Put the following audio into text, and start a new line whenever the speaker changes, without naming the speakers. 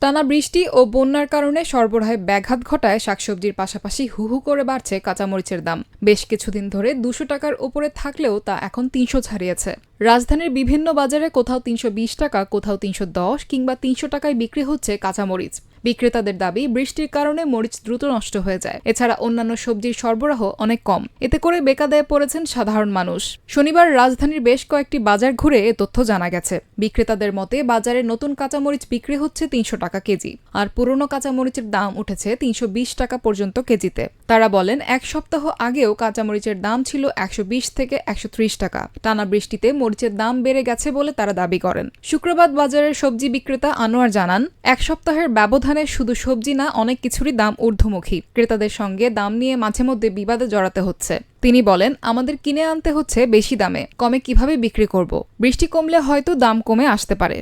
টানা বৃষ্টি ও বন্যার কারণে সরবরাহে ব্যাঘাত ঘটায় শাকসবজির পাশাপাশি হু হু করে বাড়ছে কাঁচামরিচের দাম। বেশ কিছুদিন ধরে ২০০ টাকার ওপরে থাকলেও তা এখন ৩০০ ছাড়িয়েছে। রাজধানীর বিভিন্ন বাজারে কোথাও ৩২০ টাকা, কোথাও ৩১০ কিংবা ৩০০ টাকায় বিক্রি হচ্ছে কাঁচামরিচ। বিক্রেতাদের দাবি, বৃষ্টির কারণে মরিচ দ্রুত নষ্ট হয়ে যায়। এছাড়া অন্যান্য সবজির সরবরাহ অনেক কম। এতে করে বেকায়দায় পড়েছেন সাধারণ মানুষ। শনিবার রাজধানীর বেশ কয়েকটি বাজার ঘুরে এ তথ্য জানা গেছে। বিক্রেতাদের মতে, বাজারে নতুন কাঁচামরিচ বিক্রি হচ্ছে ৩০০ টাকা কেজি, আর পুরনো কাঁচামরিচের দাম উঠেছে ৩২০ টাকা পর্যন্ত কেজিতে। তারা বলেন, এক সপ্তাহ আগেও কাঁচামরিচের দাম ছিল ১২০ থেকে ১৩০ টাকা। টানা বৃষ্টিতে মরিচের দাম বেড়ে গেছে বলে তারা দাবি করেন। শুক্রবার বাজারের সবজি বিক্রেতা আনোয়ার জানান, এক সপ্তাহের ব্যবধানে শুধু সবজি না, অনেক কিছুরই দাম ঊর্ধ্বমুখী। ক্রেতাদের সঙ্গে দাম নিয়ে মাঝে মধ্যে বিবাদে জড়াতে হচ্ছে। তিনি বলেন, আমাদের কিনে আনতে হচ্ছে বেশি দামে, কমে কিভাবে বিক্রি করব? বৃষ্টি কমলে হয়তো দাম কমে আসতে পারে।